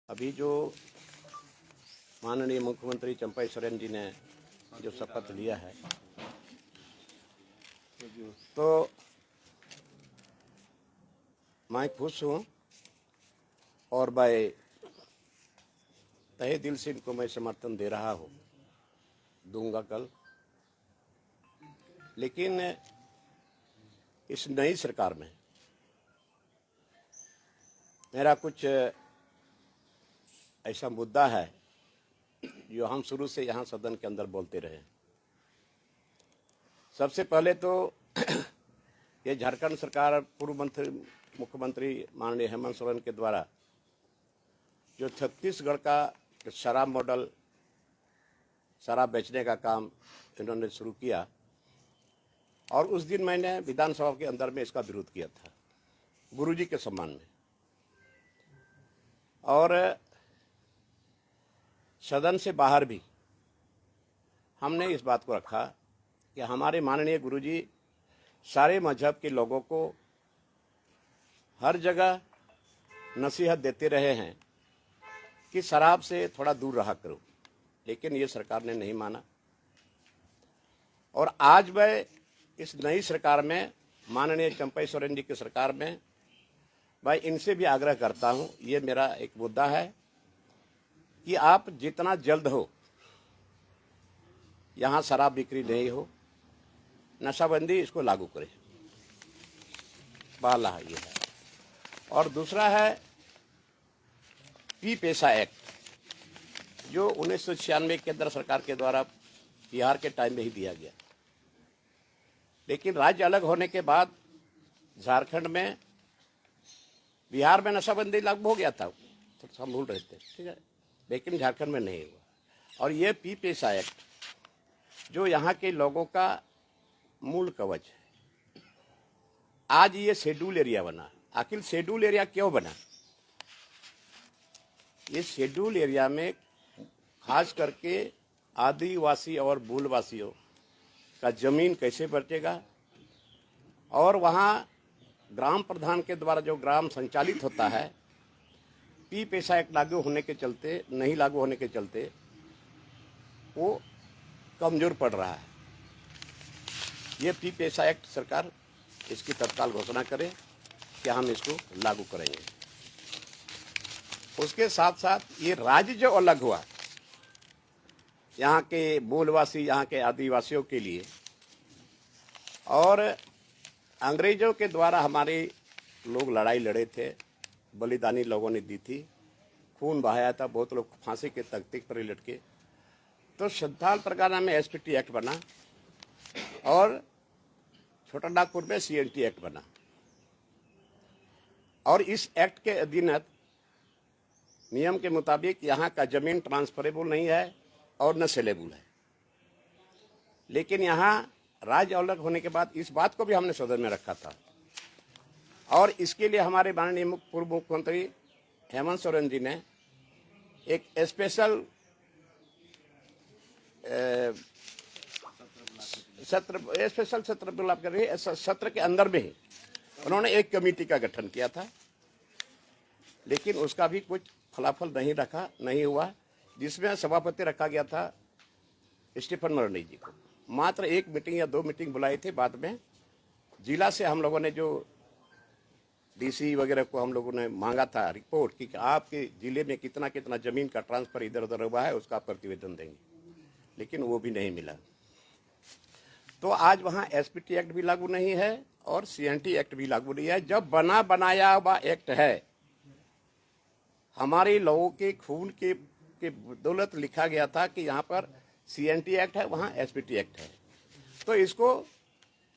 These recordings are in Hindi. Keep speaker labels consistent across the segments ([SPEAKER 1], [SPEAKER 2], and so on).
[SPEAKER 1] अभी जो माननीय मुख्यमंत्री चंपई सोरेन जी ने जो शपथ लिया है, तो मैं खुश हूँ और मैं तहे दिल से इनको मैं समर्थन दे रहा हूँ, दूंगा कल। लेकिन इस नई सरकार में मेरा कुछ ऐसा मुद्दा है जो हम शुरू से यहाँ सदन के अंदर बोलते रहे। सबसे पहले तो ये झारखंड सरकार पूर्व मुख्यमंत्री माननीय हेमंत सोरेन के द्वारा जो छत्तीसगढ़ का शराब मॉडल, शराब बेचने का काम इन्होंने शुरू किया, और उस दिन मैंने विधानसभा के अंदर में इसका विरोध किया था गुरुजी के सम्मान में। और सदन से बाहर भी हमने इस बात को रखा कि हमारे माननीय गुरुजी सारे मजहब के लोगों को हर जगह नसीहत देते रहे हैं कि शराब से थोड़ा दूर रहा करो, लेकिन ये सरकार ने नहीं माना। और आज मैं इस नई सरकार में, माननीय चंपई सोरेन जी की सरकार में, भाई इनसे भी आग्रह करता हूं, ये मेरा एक मुद्दा है कि आप जितना जल्द हो यहां शराब बिक्री नहीं हो, नशाबंदी इसको लागू करें। पहला ये है। और दूसरा है पी पेशा एक्ट, जो 1996 के अंदर सरकार के द्वारा बिहार के टाइम में ही दिया गया, लेकिन राज्य अलग होने के बाद झारखंड में, बिहार में नशाबंदी लागू हो गया था, तो हम भूल रहे थे, ठीक है, लेकिन झारखंड में नहीं हुआ। और ये पी पेशा एक्ट जो यहाँ के लोगों का मूल कवच है, आज ये शेड्यूल एरिया बना। आखिर शेड्यूल एरिया क्यों बना? ये शेड्यूल एरिया में खास करके आदिवासी और मूलवासियों का जमीन कैसे बचेगा, और वहाँ ग्राम प्रधान के द्वारा जो ग्राम संचालित होता है, पी पेशा एक्ट लागू होने के चलते, नहीं लागू होने के चलते वो कमजोर पड़ रहा है। ये पी पेशा एक्ट सरकार इसकी तत्काल घोषणा करे कि हम इसको लागू करेंगे। उसके साथ साथ ये राज्य जो अलग हुआ यहाँ के मूलवासी, यहाँ के आदिवासियों के लिए, और अंग्रेजों के द्वारा हमारे लोग लड़ाई लड़े थे, बलिदानी लोगों ने दी थी, खून बहाया था, बहुत लोग फांसी के तख्ते पर लटके। तो संथाल परगना में एसपीटी एक्ट बना और छोटानागपुर में सीएनटी एक्ट बना, और इस एक्ट के अधीन नियम के मुताबिक यहाँ का जमीन ट्रांसफरेबल नहीं है और न सेलेबल है। लेकिन यहाँ राज्य अलग होने के बाद इस बात को भी हमने सदन में रखा था, और इसके लिए हमारे माननीय पूर्व मुख्यमंत्री हेमंत सोरेन जी ने एक स्पेशल सत्र बुलाकर कर रही है, सत्र के अंदर में ही उन्होंने एक कमेटी का गठन किया था, लेकिन उसका भी कुछ फलाफल नहीं हुआ, जिसमें सभापति रखा गया था स्टीफन मरनी जी को। मात्र एक मीटिंग या 2 मीटिंग बुलाई थी। बाद में जिला से हम लोगों ने जो डीसी वगैरह को हम लोगों ने मांगा था रिपोर्ट कि आपके जिले में कितना कितना जमीन का ट्रांसफर इधर उधर हुआ है, उसका प्रतिवेदन देंगे, लेकिन वो भी नहीं मिला। तो आज वहाँ एसपीटी एक्ट भी लागू नहीं है और सीएनटी एक्ट भी लागू नहीं है। जब बना बनाया हुआ एक्ट है, हमारे लोगों के खून के बदौलत लिखा गया था कि यहाँ पर सीएनटी एक्ट है, वहाँ एसपीटी एक्ट है, तो इसको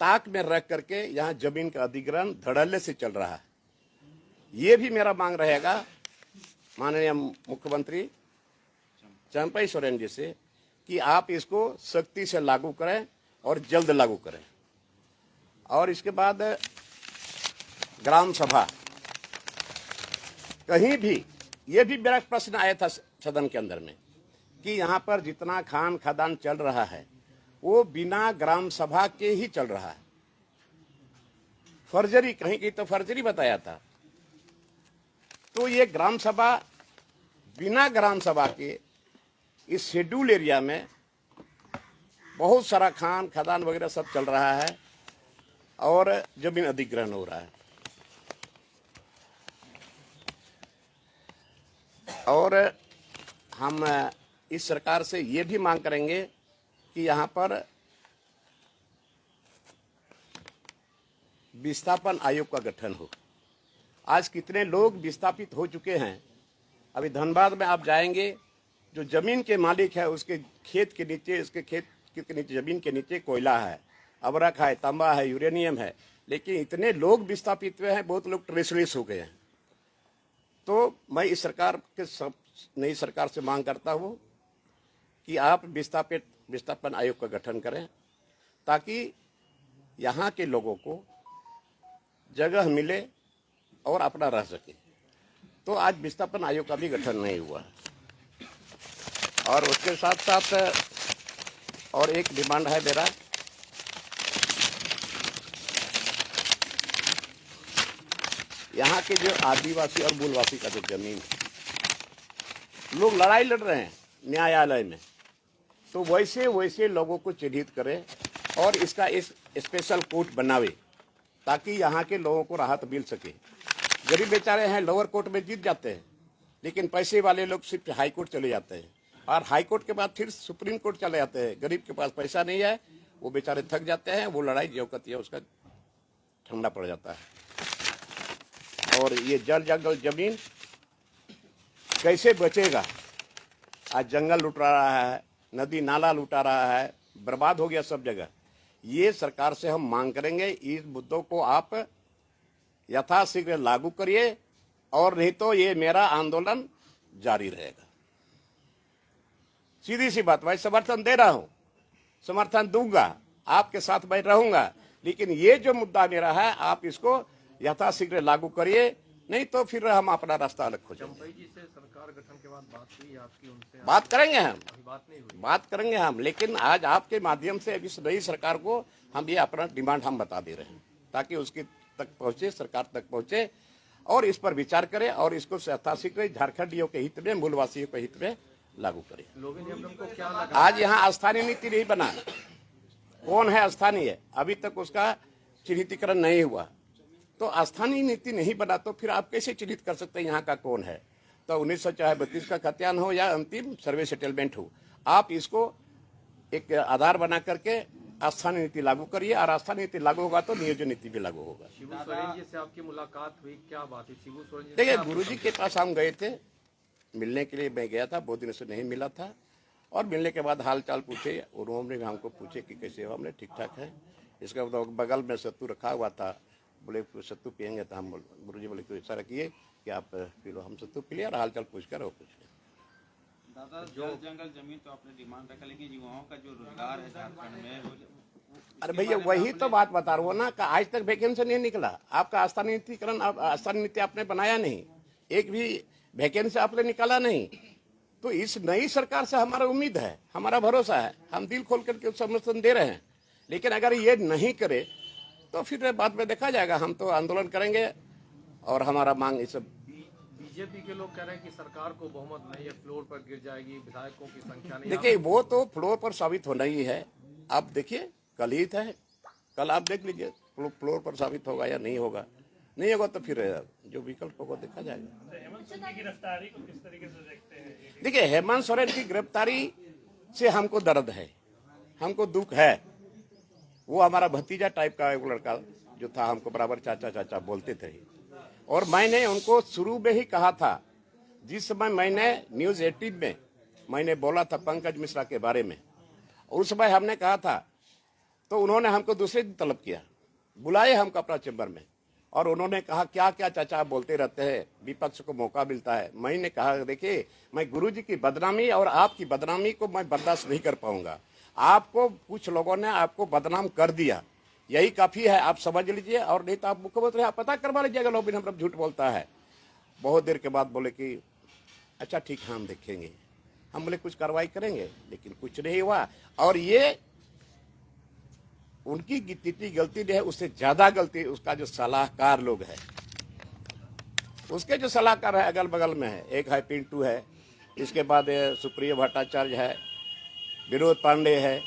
[SPEAKER 1] ताक में रख करके यहाँ जमीन का अधिग्रहण धड़ल्ले से चल रहा है। ये भी मेरा मांग रहेगा माननीय मुख्यमंत्री चंपई सोरेन जी से कि आप इसको सख्ती से लागू करें और जल्द लागू करें। और इसके बाद ग्राम सभा, कहीं भी ये भी मेरा प्रश्न आया था सदन के अंदर में कि यहाँ पर जितना खान खदान चल रहा है वो बिना ग्राम सभा के ही चल रहा है। फर्जरी, कहीं की तो फर्जरी बताया था। तो ये ग्राम सभा बिना ग्राम सभा के इस शेड्यूल एरिया में बहुत सारा खान खदान वगैरह सब चल रहा है और जमीन अधिग्रहण हो रहा है। और हम इस सरकार से ये भी मांग करेंगे कि यहाँ पर विस्थापन आयोग का गठन हो। आज कितने लोग विस्थापित हो चुके हैं। अभी धनबाद में आप जाएंगे, जो जमीन के मालिक है उसके खेत के नीचे, उसके खेत के नीचे, जमीन के नीचे कोयला है, अबरक है, तांबा है, यूरेनियम है, लेकिन इतने लोग विस्थापित हुए हैं, बहुत लोग ट्रेसलेस हो गए हैं। तो मैं इस सरकार के नई सरकार से मांग करता हूं कि आप विस्थापन आयोग का गठन करें ताकि यहाँ के लोगों को जगह मिले और अपना रह सके। तो आज विस्थापन आयोग का भी गठन नहीं हुआ। और उसके साथ साथ और एक डिमांड है मेरा, यहाँ के जो आदिवासी और मूलवासी का जो जमीन है, लोग लड़ाई लड़ रहे हैं न्यायालय में, तो वैसे वैसे लोगों को चिन्हित करें और इसका इस स्पेशल कोर्ट बनावे ताकि यहाँ के लोगों को राहत मिल सके। गरीब बेचारे हैं, लोअर कोर्ट में जीत जाते हैं, लेकिन पैसे वाले लोग सिर्फ हाई कोर्ट चले जाते हैं और हाई कोर्ट के बाद फिर सुप्रीम कोर्ट चले जाते हैं। गरीब के पास पैसा नहीं है, वो बेचारे थक जाते हैं, वो लड़ाई जो करती है उसका ठंडा पड़ जाता है। और ये जल जंगल जमीन कैसे बचेगा? आज जंगल लुट रहा है, नदी नाला लुटा रहा है, बर्बाद हो गया सब जगह। ये सरकार से हम मांग करेंगे, इस मुद्दों को आप यथाशीघ्र लागू करिए और नहीं तो ये मेरा आंदोलन जारी रहेगा। सीधी सी बात, मैं समर्थन दे रहा हूं, समर्थन दूंगा, आपके साथ मैं रहूंगा, लेकिन ये जो मुद्दा मेरा है आप इसको यथाशीघ्र लागू करिए, नहीं तो फिर हम अपना रास्ता अलग खोजेंगे।
[SPEAKER 2] चंपई जी से सरकार गठन के बाद बात हुई आपकी उनसे?
[SPEAKER 1] बात करेंगे हम,
[SPEAKER 2] बात नहीं हुई।
[SPEAKER 1] बात करेंगे हम, लेकिन आज आपके माध्यम से इस नई सरकार को हम ये अपना डिमांड हम बता दे रहे हैं ताकि उसके तक पहुंचे, सरकार तक पहुंचे और इस पर विचार करें और इसको यथाशीघ्र झारखंडियों के हित में, मूलवासियों के हित में लागू करें।
[SPEAKER 2] को क्या लगा?
[SPEAKER 1] आज यहाँ स्थानीय नीति नहीं बना, कौन है स्थानीय, अभी तक उसका चिन्हितीकरण नहीं हुआ। तो स्थानीय नीति नहीं बना तो फिर आप कैसे चिन्हित कर सकते हैं यहाँ का कौन है? तो 1932 का खतियान हो या अंतिम सर्वे सेटलमेंट हो, आप इसको एक आधार बना करके स्थानीय नीति लागू करिए और स्थानीय नीति लागू होगा तो नियोजन नीति भी लागू होगा।
[SPEAKER 2] शिबू सोरेन जी से आपकी मुलाकात हुई, क्या बात है? शिबू सोरेन जी
[SPEAKER 1] देखिए, गुरुजी के पास हम गए थे, मिलने के लिए मैं गया था, बहुत दिनों से नहीं मिला था और मिलने के बाद हाल चाल पूछे, उन्होंने भी हमको पूछे कि कैसे हो, हमने ठीक ठाक है। इसके बाद बगल में सत्तू रखा हुआ था, बोले सत्तू पियेंगे, तो हम गुरुजी बोले तो इशारा किए कि आप पी लो। हम सत्तू पी लिया और हाल चाल पूछ कर वो पूछ लिया।
[SPEAKER 3] दादा, जल जंगल जमीन तो आपने डिमांड रखा, लेकिन युवाओं का जो रोजगार है झारखंड में,
[SPEAKER 1] अरे भैया वही तो बात बता रहा हूँ ना, कि आज तक वैकेंसी नहीं निकला। आपका स्थानीय नीतिकरण, स्थानीय नीति आपने बनाया नहीं, एक भी वैकेंसी आपने निकाला नहीं। तो इस नई सरकार से हमारा उम्मीद है, हमारा भरोसा है, हम दिल खोल करके समर्थन दे रहे हैं। लेकिन अगर ये नहीं करे तो फिर बाद में देखा जाएगा। हम तो आंदोलन करेंगे और हमारा मांग इस
[SPEAKER 2] बीजेपी के लोग कह रहे हैं कि सरकार को बहुमत नहीं है, फ्लोर पर गिर जाएगी, विधायकों की संख्या नहीं।
[SPEAKER 1] देखिए, वो तो फ्लोर पर साबित होना ही है। आप देखिए, कल ही है, कल आप देख लीजिए फ्लोर पर साबित होगा या नहीं होगा। नहीं होगा तो फिर जो विकल्प होगा देखा जाएगा।
[SPEAKER 4] हेमंत सोरेन की गिरफ्तारी को किस तरीके से देखते हैं?
[SPEAKER 1] देखिए, हेमंत सोरेन की गिरफ्तारी से हमको दर्द है, हमको दुख है। वो हमारा भतीजा टाइप का एक लड़का जो था, हमको बराबर चाचा चाचा बोलते थे और मैंने उनको शुरू में ही कहा था। जिस समय मैंने न्यूज 18 में मैंने बोला था पंकज मिश्रा के बारे में, उस समय हमने कहा था, तो उन्होंने हमको दूसरे दिन तलब किया, बुलाए हमको अपना चैम्बर में और उन्होंने कहा क्या क्या चाचा आप बोलते रहते हैं, विपक्ष को मौका मिलता है। मैंने कहा देखिए, मैं गुरुजी की बदनामी और आपकी बदनामी को मैं बर्दाश्त नहीं कर पाऊंगा। आपको कुछ लोगों ने आपको बदनाम कर दिया, यही काफी है, आप समझ लीजिए। और नहीं तो आप मुख्यमंत्री आप पता करवा लीजिएगा, लोबिन हम झूठ बोलता है। बहुत देर के बाद बोले कि अच्छा ठीक है, हम देखेंगे। हम बोले कुछ कार्रवाई करेंगे, लेकिन कुछ नहीं हुआ। और ये उनकी जितनी गलती नहीं है, उससे ज्यादा गलती उसका जो सलाहकार लोग है, उसके जो सलाहकार है अगल बगल में है। एक है पिंटू है, इसके बाद सुप्रिया भट्टाचार्य है, विनोद पांडे है।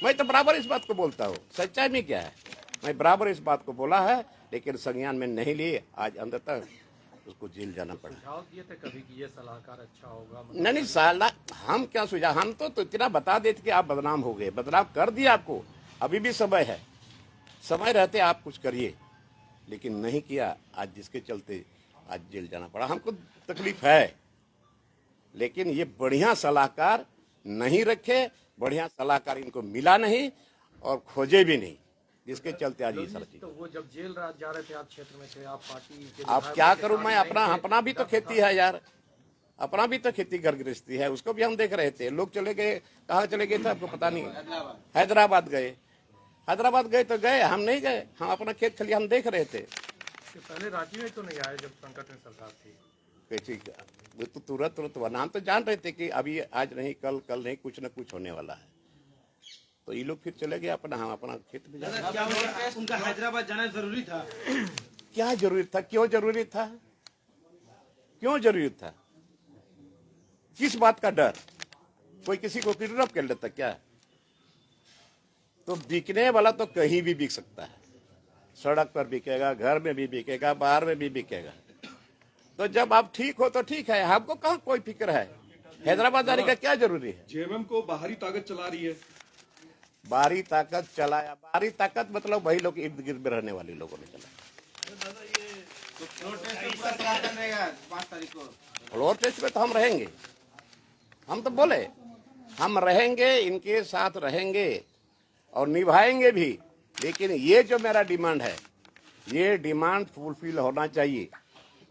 [SPEAKER 1] मैं तो बराबर इस बात को बोलता हूँ, सच्चाई में क्या है, मैं बराबर इस बात को बोला है, लेकिन संज्ञान में नहीं लिए। आज अंदर तक उसको जेल जाना पड़ा।
[SPEAKER 2] सुझाव दिए थे कभी कि ये सलाहकार अच्छा होगा?
[SPEAKER 1] नहीं साला, हम क्या सुझाव, हम तो इतना बता देते कि आप बदनाम हो गए, बदनाम कर दिया आपको। अभी भी समय है, समय रहते आप कुछ करिए, लेकिन नहीं किया। आज जिसके चलते आज जेल जाना पड़ा, हमको तकलीफ है, लेकिन ये बढ़िया सलाहकार नहीं रखे, बढ़िया सलाहकार इनको मिला नहीं और खोजे भी नहीं, जिसके चलते आज ये सारा चीज।
[SPEAKER 2] तो वो जब जेल जा रहे थे, आप क्षेत्र में थे, आप पार्टी के
[SPEAKER 1] आप
[SPEAKER 2] विधायक
[SPEAKER 1] क्या
[SPEAKER 2] के
[SPEAKER 1] करूं
[SPEAKER 2] साथ
[SPEAKER 1] मैं,
[SPEAKER 2] नहीं
[SPEAKER 1] अपना
[SPEAKER 2] थे।
[SPEAKER 1] अपना भी तो खेती है यार, अपना भी तो खेती घर गृहस्थी है, उसको भी हम देख रहे थे। लोग चले गए, कहाँ चले गए थे आपको पता नहीं। हैदराबाद गए, हैदराबाद गए तो गए, हम नहीं गए, हम अपना खेत खलिहान देख रहे थे।
[SPEAKER 2] इसके पहले राज्य में तो नहीं आए जब संकट में सरकार थी।
[SPEAKER 1] कैसी वो तो तुरंत वरना हम तो जान रहे थे कि अभी आज नहीं, कल नहीं, कुछ न कुछ होने वाला है। तो ये लोग फिर चले गए अपना, हम अपना खेत में जा।
[SPEAKER 3] क्या उनका हैदराबाद जाना जरूरी था?
[SPEAKER 1] क्या जरूरी था, क्यों जरूरी था, क्यों जरूरी था, किस बात का डर? कोई किसी को किडनैप कर लेता क्या? तो बिकने वाला तो कहीं भी बिक सकता है, सड़क पर बिकेगा, घर में भी बिकेगा, बाहर में भी बिकेगा। तो जब आप ठीक हो तो ठीक है, हमको कहाँ कोई फिक्र है, हैदराबाद जाने का क्या जरूरी है?
[SPEAKER 5] जेएमएम को बाहरी ताकत चला रही है।
[SPEAKER 1] बाहरी ताकत चलाया, बाहरी ताकत मतलब वही लोग इर्द गिर्द में रहने वाले लोगों ने चलाया।
[SPEAKER 3] तो फ्लोर टेस्ट में पूरा प्रशासन रहेगा 5 तारीख को।
[SPEAKER 1] फ्लोर टेस्ट में तो हम रहेंगे, हम तो बोले हम रहेंगे, इनके साथ रहेंगे और निभाएंगे भी। लेकिन ये जो मेरा डिमांड है, ये डिमांड फुलफिल होना चाहिए,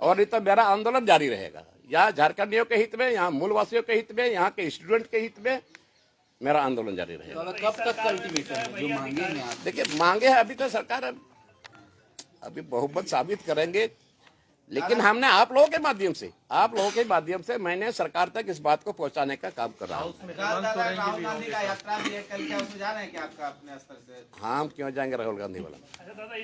[SPEAKER 1] और नहीं तो मेरा आंदोलन जारी रहेगा, यहाँ झारखंडियों के हित में, यहाँ मूलवासियों के हित में, यहाँ के स्टूडेंट के हित में मेरा आंदोलन जारी रहेगा।
[SPEAKER 3] कब तक का अल्टीमेटम है जो मांगेंगे आप?
[SPEAKER 1] देखिए मांगे हैं, अभी तो सरकार अभी बहुमत साबित करेंगे, लेकिन हमने आप लोगों के माध्यम से मैंने सरकार तक इस बात को पहुंचाने का काम कर रहा हूँ।
[SPEAKER 3] राहुल गांधी का यात्रा भी है कल, क्या उसमें जा रहे हैं क्या आपका अपने स्तर से?
[SPEAKER 1] हम क्यों जाएंगे राहुल गांधी वाला?
[SPEAKER 4] अच्छा दादा